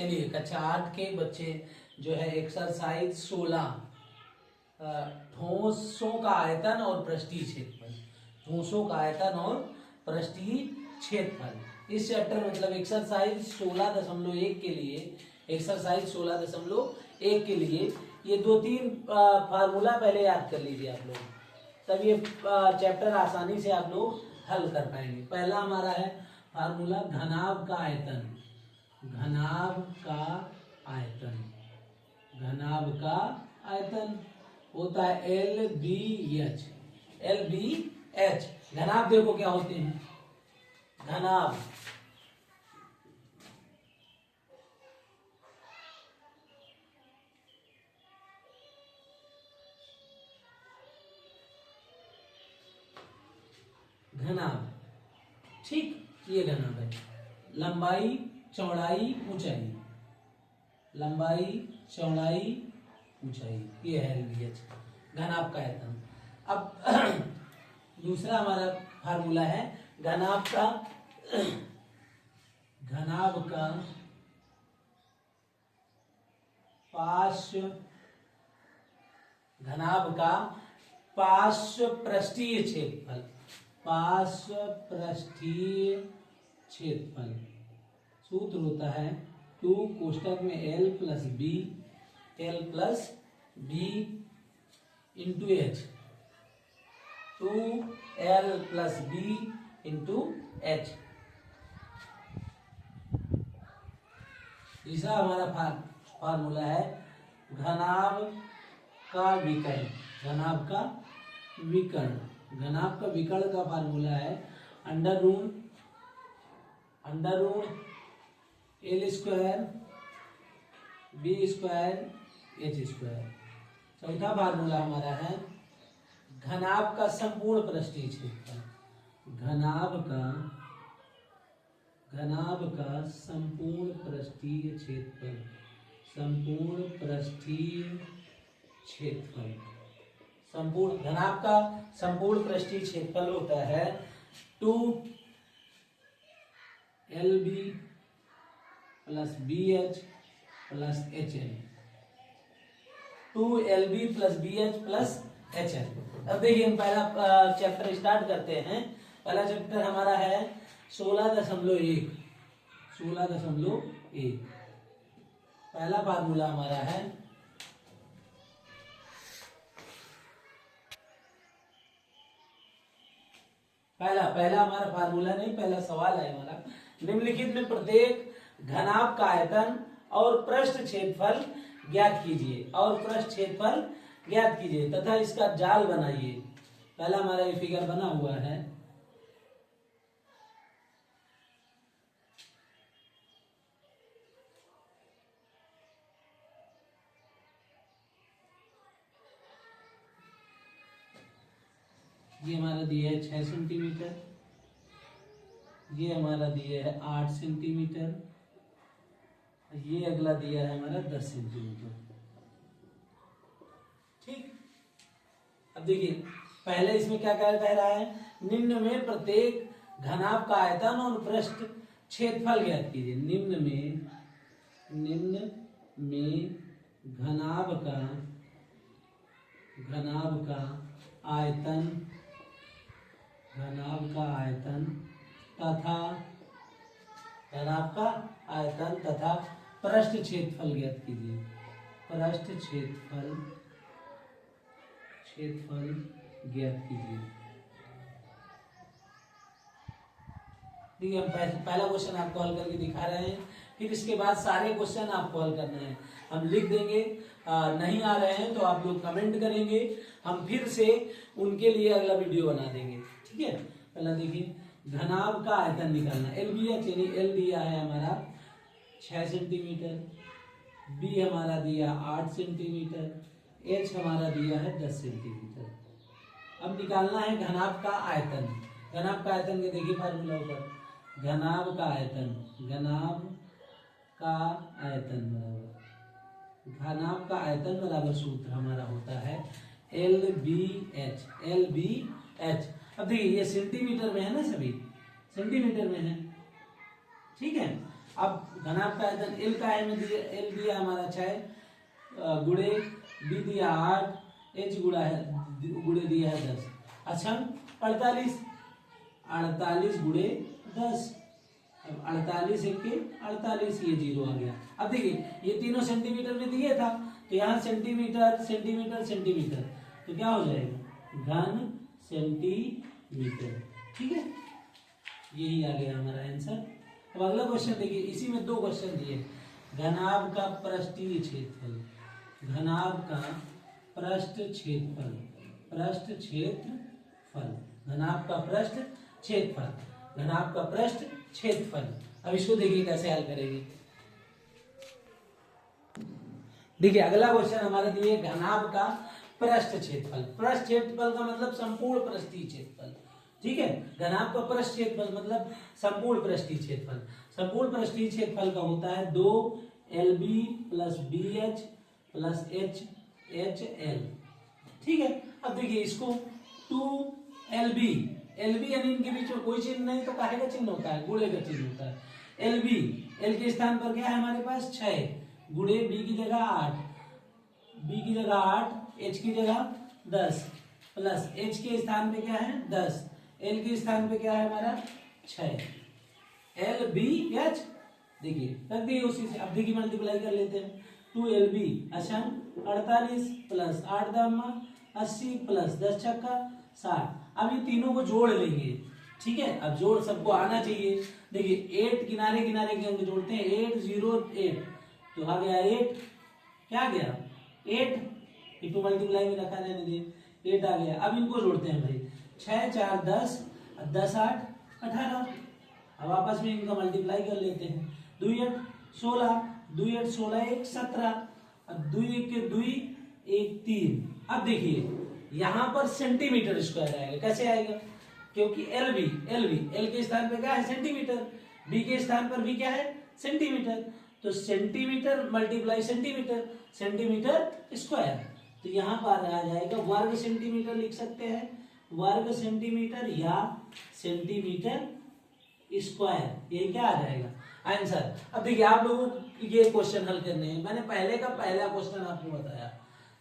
चलिए कक्षा 8 के बच्चे जो है एक्सरसाइज 16 ठोसों का आयतन और पृष्ठीय क्षेत्रफल, ठोसों का आयतन और पृष्ठीय क्षेत्रफल, इस चैप्टर मतलब एक्सरसाइज 16.1 के लिए, एक्सरसाइज 16.1 के लिए ये 2-3 फार्मूला पहले याद कर लीजिए आप लोग, तब ये चैप्टर आसानी से आप लोग हल कर पाएंगे। पहला हमारा है फार्मूला घनाभ का आयतन, घनाभ का आयतन, घनाभ का आयतन होता है LBH, LBH। घनाभ देखो क्या होते हैं, घनाभ घनाभ, ठीक, ये घनाभ है। लंबाई चौड़ाई ऊंचाई, लंबाई चौड़ाई ऊंचाई, ये है LBH, घनाभ का आयतन। अब दूसरा हमारा फार्मूला है घनाभ का, घनाभ का पार्श्व, घनाभ का पार्श्व पृष्ठीय क्षेत्रफल, पार्श्व पृष्ठीय क्षेत्रफल सूत्र होता है 2 कोष्टक में L plus b into H, 2L plus b into H। तीसरा हमारा फार्मूला है घनाभ का विकर्ण, घनाभ का विकर्ण, घनाभ का विकर्ण का फार्मूला है under root L square b square H square. चौथा फार्मूला हमारा है घनाभ का संपूर्ण पृष्ठीय क्षेत्रफल, घनाभ का संपूर्ण पृष्ठीय क्षेत्रफल, संपूर्ण पृष्ठीय क्षेत्रफल, संपूर्ण घनाभ का संपूर्ण पृष्ठीय क्षेत्रफल होता है 2LB plus BH plus HL, 2LB plus BH plus HL। अब देखिए हम पहला चैप्टर स्टार्ट करते हैं। पहला चैप्टर हमारा है 16.1, 16.1। पहला फार्मूला हमारा है पहला हमारा फार्मूला नहीं, पहला सवाल है हमारा, निम्नलिखित में प्रत्येक घनाभ का आयतन और पृष्ठ क्षेत्रफल ज्ञात कीजिए, और पृष्ठ क्षेत्रफल ज्ञात कीजिए तथा इसका जाल बनाइए। पहला हमारा ये फिगर बना हुआ है, ये हमारा दिया है 6 सेंटीमीटर, ये हमारा दिया है 8 सेंटीमीटर, ये अगला दिया है हमारा 10 सेंटीमीटर। ठीक, अब देखिए पहले इसमें क्या कह रहा है, निम्न में प्रत्येक घनाभ का आयतन और पृष्ठ क्षेत्रफल ज्ञात कीजिए। निम्न में घनाभ का आयतन, घनाभ का आयतन तथा, घनाभ का आयतन तथा पृष्ठ क्षेत्रफल ज्ञात कीजिए, पृष्ठ क्षेत्रफल ज्ञात कीजिए। देखिए हम पहला क्वेश्चन आपको हल करके दिखा रहे हैं, फिर इसके बाद सारे क्वेश्चन आपको हल करने हैं। हम लिख देंगे, नहीं आ रहे हैं तो आप लोग कमेंट करेंगे, हम फिर से उनके लिए अगला वीडियो बना देंगे। ठीक है, पहला देखिए घनाभ का आयतन निकालना, LBH यानी L दिया है हमारा 6 सेंटीमीटर, B हमारा दिया 8 सेंटीमीटर, H हमारा दिया है 10 सेंटीमीटर। अब निकालना है घनाभ का आयतन। घनाभ का आयतन के देखिए फार्मूला ऊपर, घनाभ का आयतन, घनाभ का आयतन बराबर, घनाभ का आयतन बराबर सूत्र हमारा होता है LBH, LBH। अब देखिए ये सेंटीमीटर में है ना, सभी सेंटीमीटर में है, ठीक है। अब घनाभ का आयतन एल का है में दिया, एल दिया हमारा 6 गुणे बी दिया 8 एच गुणे दिया है 10। अच्छा 48 गुणे 10, अब 48 एक के 48, ये 0 आ गया। अब देखिए ये तीनों सेंटीमीटर में दिए था, तो यहाँ सेंटीमीटर सेंटीमीटर सेंटीमीटर, तो क्या हो जाएगा घन सेंटीमीटर। ठीक है, यही आ गया हमारा आंसर। अब अगला क्वेश्चन देखिए, इसी में 2 क्वेश्चन दिए। घनाभ का पृष्ठीय क्षेत्रफल, घनाभ का पृष्ठ क्षेत्रफल, पृष्ठ क्षेत्रफल, घनाभ का पृष्ठ क्षेत्रफल, घनाभ का पृष्ठ क्षेत्रफल। अब इसको देखिए कैसे हल करेंगे। देखिए अगला क्वेश्चन हमारा दिए घनाभ का पृष्ठ क्षेत्रफल। पृष्ठ क्षेत्रफल का मतलब संपूर्ण पृष्ठीय क्षेत्रफल। ठीक है, घनाभ का पृष्ठ क्षेत्रफल मतलब संपूर्ण पृष्ठीय क्षेत्रफल। संपूर्ण पृष्ठीय क्षेत्रफल का होता है 2LB plus BH plus HL। ठीक है, अब देखिए इसको 2LB, LB यानी इनके बीच में कोई चिन्ह नहीं, तो काहे का चिन्ह होता है, गुणे का चिन्ह होता है। LB, L के स्थान पर क्या है हमारे पास 6 गुणे B की जगह 8, B की जगह 8, H की जगह 10 प्लस H के स्थान पे क्या है 10, L के स्थान पे क्या है हमारा 6, LBH। देखिए रख दिए उसी से। अब देखिए मल्टीप्लाई कर लेते हैं 2LB, अच्छा 48 प्लस 8 दामा 80 प्लस 10 छक्का 60। अब ये तीनों को जोड़ लेंगे। ठीक है, अब जोड़ सबको आना चाहिए। देखिए 8 किनारे किनारे के अंक जोड़ते हैं, 8 0 8, तो आ गया 8, क्या आ गया 8, इनको मल्टीप्लाई में रखा रहने दे, 8 आ गया। अब इनको जोड़ते हैं भाई, 6 4 10, 10 8 18। अब आपस में इनका मल्टीप्लाई कर लेते हैं, 2 8 16, 2 8 16 1 17, अब 2 1 के 2 1 3। अब देखिए यहां पर सेंटीमीटर स्क्वायर आएगा। कैसे आएगा, क्योंकि LB L के स्थान पे क्या है सेंटीमीटर, B के स्थान पर भी क्या है सेंटीमीटर, तो centimetre multiply centimetre, centimetre square. तो यहाँ पर आ जाएगा वर्ग सेंटीमीटर, लिख सकते हैं वर्ग सेंटीमीटर या सेंटीमीटर स्क्वायर, ये क्या आ जाएगा आंसर। अब देखिए आप लोगों को ये क्वेश्चन हल करने हैं, मैंने पहले का पहला क्वेश्चन आपको बताया।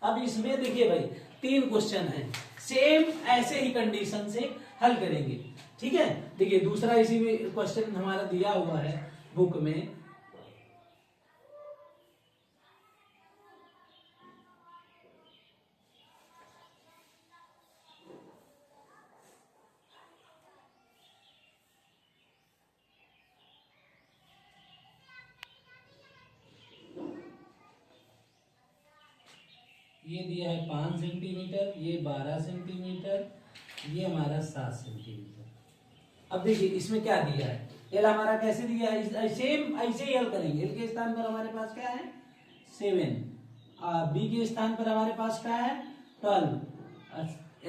अब इसमें देखिए भाई 3 क्वेश्चन हैं, सेम ऐसे ही कंडीशन से हल करेंगे। ठीक है, देखिए दूसरा इसी में क्वेश्चन हमारा दिया हुआ है बुक में। ये दिया है 5 सेंटीमीटर, ये 12 सेंटीमीटर, ये हमारा 7 सेंटीमीटर। अब देखिए इसमें क्या दिया है, एल हमारा कैसे दिया है, सेम ऐसे ही हल करेंगे। एल के स्थान पर हमारे पास क्या है 7, बी के स्थान पर हमारे पास क्या है 12,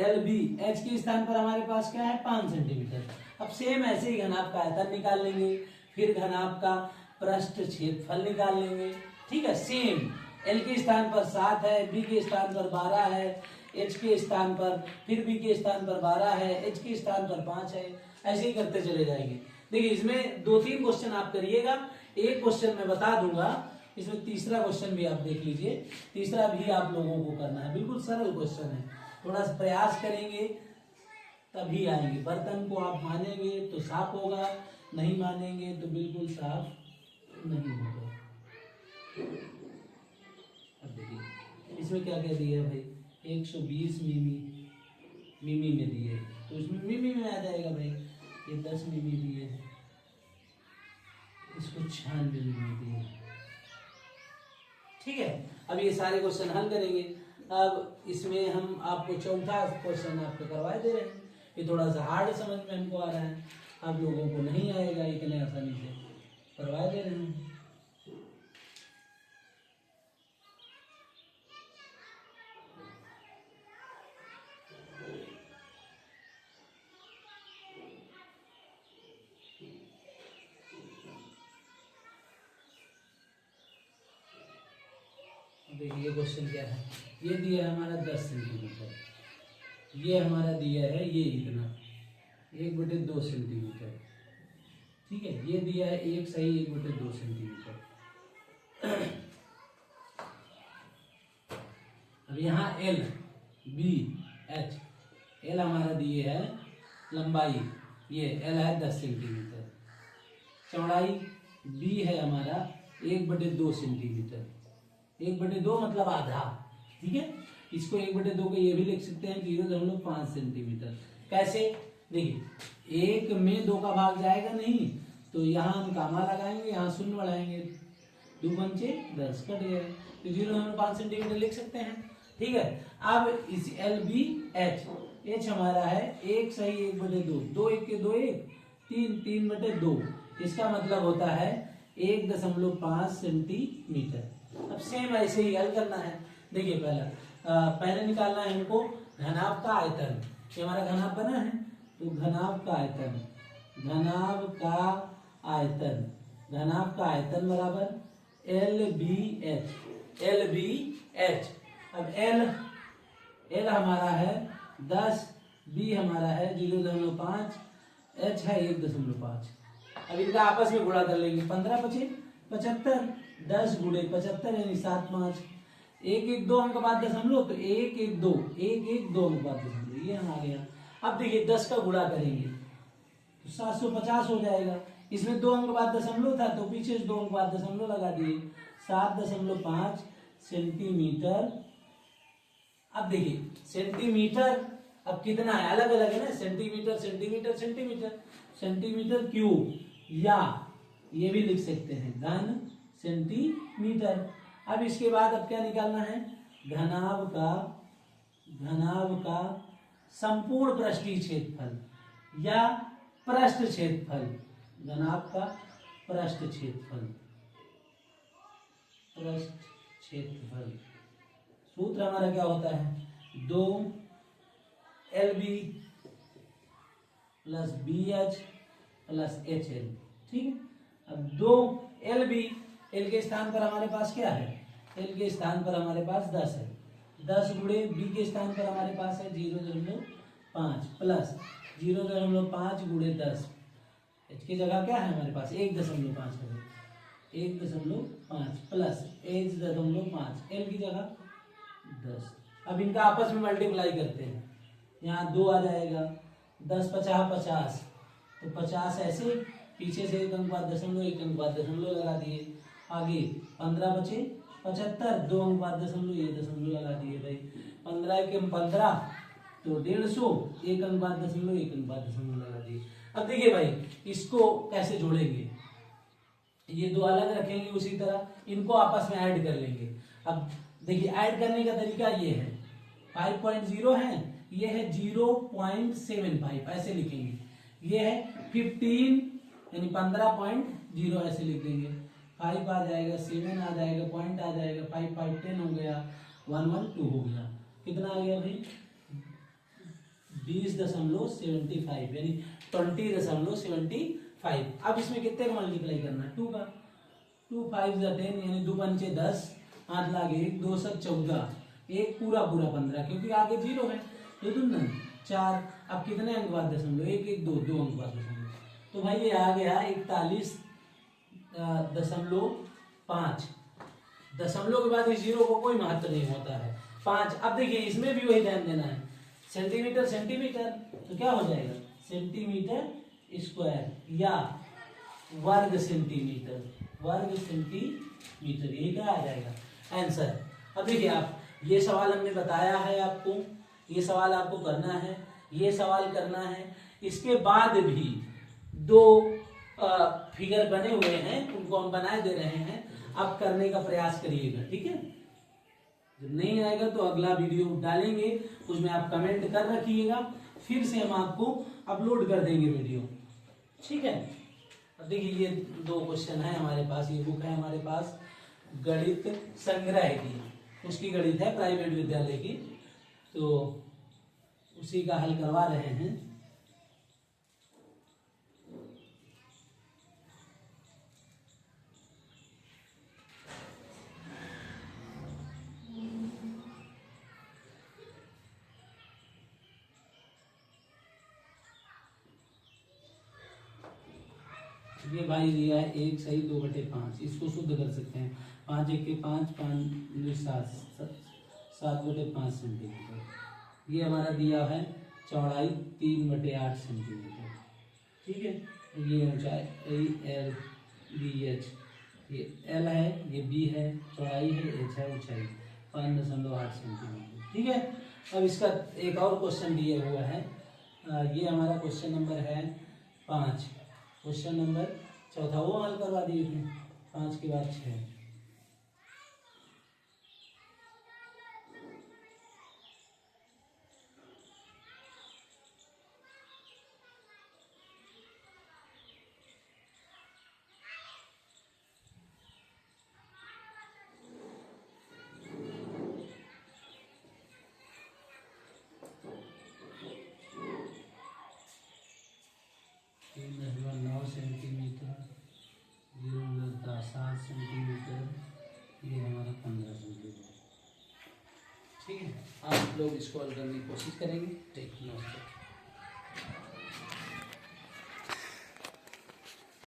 LB H के स्थान पर हमारे पास क्या है 5 सेंटीमीटर। अब सेम ऐसे ही घनाभ का आयतन निकाल लेंगे, फिर घनाभ का पृष्ठ क्षेत्रफल निकाल लेंगे। ठीक है, सेम L के स्थान पर 7 है, B के स्थान पर 12 है, H के स्थान पर, फिर B के स्थान पर 12 है, H के स्थान पर 5 है, ऐसे ही करते चले जाएंगे। देखिए इसमें 2-3 क्वेश्चन आप करिएगा, एक क्वेश्चन मैं बता दूंगा, इसमें तीसरा क्वेश्चन भी आप देख लीजिए, तीसरा भी आप लोगों को करना है, बिल्कुल सरल क्वेश्चन है, थोड़ा सा प्रयास करेंगे तभी आएंगे। बर्तन को आप मानेंगे तो साफ होगा, नहीं मानेंगे तो बिल्कुल साफ नहीं होगा। अब देखिए इसमें क्या क्या दिया है भाई, 120 मिमी में दिए, तो इसमें मिमी में आ जाएगा भाई, ये 10 मिमी दिए, इसको 96 मिमी दिए। ठीक है, अब ये सारे क्वेश्चन हल करेंगे। अब इसमें हम आपको चौथा क्वेश्चन आपको करवा दे रहे हैं, ये थोड़ा सा हार्ड समझ में हमको आ रहा है, आप लोगों को नहीं आएगा इतने आसानी से, करवा दे रहे हैं। देखिए ये क्वेश्चन क्या है, ये दिया है हमारा 10 सेंटीमीटर, ये हमारा दिया है ये इतना 1/2 सेंटीमीटर। ठीक है, ये दिया है 1 सही 1/2 सेंटीमीटर। अब यहाँ L B H, L हमारा दिए है लंबाई, ये L है 10 सेंटीमीटर, चौड़ाई B है हमारा 1/2 सेंटीमीटर, 1/2 मतलब आधा, ठीक है। इसको 1/2 को ये भी लिख सकते हैं 0.5 सेंटीमीटर। कैसे, देखिए 1 में 2 का भाग जाएगा नहीं, तो यहाँ हम कामा लगाएंगे, यहाँ शून्य बढ़ाएंगे, 2 पंचे 10 कट गए, तो 0.5 सेंटीमीटर लिख सकते हैं, ठीक है। अब इस LBH हमारा है 1 सही 1/2, 2 1 के 2 1, 3/2, इसका मतलब होता है 1.5 सेंटीमीटर। अब सेम ऐसे ही हल करना है। देखिए पहले निकालना है हमको घनाभ का आयतन, ये हमारा घनाभ बना है, तो घनाभ का आयतन, घनाभ का आयतन, घनाभ का आयतन बराबर LBH, LBH। अब L हमारा है 10, B हमारा है 0.5, H है 1.5। अब इनका आपस में गुणा कर लेंगे, 15 × 5 = 75, 10 × 75 यानी 7 5, 1 1 2 अंक बाद दशमलव, तो 1 1 2 1 1 2 अंक बाद दशमलव, ये हम आ गया। अब देखिए 10 का गुणा करेंगे तो 750 हो जाएगा, इसमें 2 अंक बाद दशमलव था तो पीछे से 2 अंक बाद दशमलव लगा दिए, 7.5 सेंटीमीटर। अब देखिए सेंटीमीटर अब कितना है, अलग अलग है ना, centimetre centimetre centimetre, centimetre cube, या ये भी लिख सकते हैं घन सेंटीमीटर। अब इसके बाद अब क्या निकालना है, घनाभ का संपूर्ण पृष्ठीय क्षेत्रफल या पृष्ठ क्षेत्रफल, घनाभ का पृष्ठ क्षेत्रफल, पृष्ठ क्षेत्रफल। सूत्र हमारा क्या होता है, 2 LB + BH + HL, ठीक है। अब 2 LB, L के स्थान पर हमारे पास क्या है, L के स्थान पर हमारे पास 10 है, 10 गुणे B के स्थान पर हमारे पास है 0.5 प्लस 0.5 × 10, H की जगह क्या है हमारे पास 1.5 है, 1.5 प्लस 1.5, L की जगह 10। अब इनका आपस में मल्टीप्लाई करते हैं, यहाँ 2 आ जाएगा, 10 50 50, तो 50 ऐसे, पीछे से 1 अंक बाद दशमलव, 1 अंक बाद दशमलव लगा दिए, आगे 15 बचे 75, 2 अंक बाद दशमलव, ये दशमलव लगा दिए भाई, 15 के 15 तो 150, 1 अंक बाद दशमलव, 1 अंक बाद दशमलव लगा दिए। अब देखिए भाई इसको कैसे जोड़ेंगे, ये 2 अलग रखेंगे, उसी तरह इनको आपस में ऐड कर लेंगे। अब देखिए ऐड करने का तरीका ये है, 5.0 है, ये है 0.75, ऐसे लिखेंगे, ये है 15 यानी 15.0, ऐसे लिख देंगे, 5 आ जाएगा, 7 आ जाएगा, पॉइंट आ जाएगा, 5 5 10 हो गया, 1 1 2 हो गया, कितना आ गया भाई 20.75 यानी 20.75। अब इसमें कितने का मल्टीप्लाई करना है, 2 का, 2 5 10 यानी 2 पंचे 10, 8 लागे 1 2 7 14, 1 पूरा 15, क्योंकि आगे 0 है, 2 2 9 4। अब कितने अंक बाद दशमलव, 1 1 2 2 अंक बाद दशमलव, तो भाई ये आ गया 41.5। दशमलव के बाद इस 0 को कोई महत्व नहीं होता है, 5। अब देखिए इसमें भी वही ध्यान देना है, सेंटीमीटर सेंटीमीटर, तो क्या हो जाएगा सेंटीमीटर स्क्वायर या वर्ग सेंटीमीटर, वर्ग सेंटीमीटर, यही क्या आ जाएगा आंसर। अब देखिए आप, ये सवाल हमने बताया है आपको, ये सवाल आपको करना है, ये सवाल करना है, इसके बाद भी 2 फिगर बने हुए हैं, उनको हम बनाए दे रहे हैं, अब करने का प्रयास करिएगा, ठीक है। जब नहीं आएगा तो अगला वीडियो डालेंगे, उसमें आप कमेंट कर रखिएगा, फिर से हम आपको अपलोड कर देंगे वीडियो, ठीक है। अब देखिए ये 2 क्वेश्चन है हमारे पास, ये बुक है हमारे पास गणित संग्रह की, उसकी गणित है प्राइवेट विद्यालय की, तो उसी का हल करवा रहे हैं। ये भाई दिया है 1 सही 2/5, इसको शुद्ध कर सकते हैं। 5 1 के 5, 5 7, 7/5 सेंटीमीटर। ये हमारा दिया है चौड़ाई 3/8 सेंटीमीटर। ठीक है, ये ऊंचाई एल बी एच, ये एल है, ये बी है, चौड़ाई है, एच है ऊंचाई 5.8 सेंटीमीटर। ठीक है, अब इसका एक और क्वेश्चन दिया हुआ है। ये हमारा क्वेश्चन नंबर है 5। क्वेश्चन नंबर चौथा वो हल करवा दिए थे। 5 के बाद 6। सेंटीमीटर, 0.7 सेंटीमीटर, ये हमारा 15 सेंटीमीटर। ठीक है, आप लोग इसको हल करने की कोशिश करेंगे। ठीक, नमस्ते।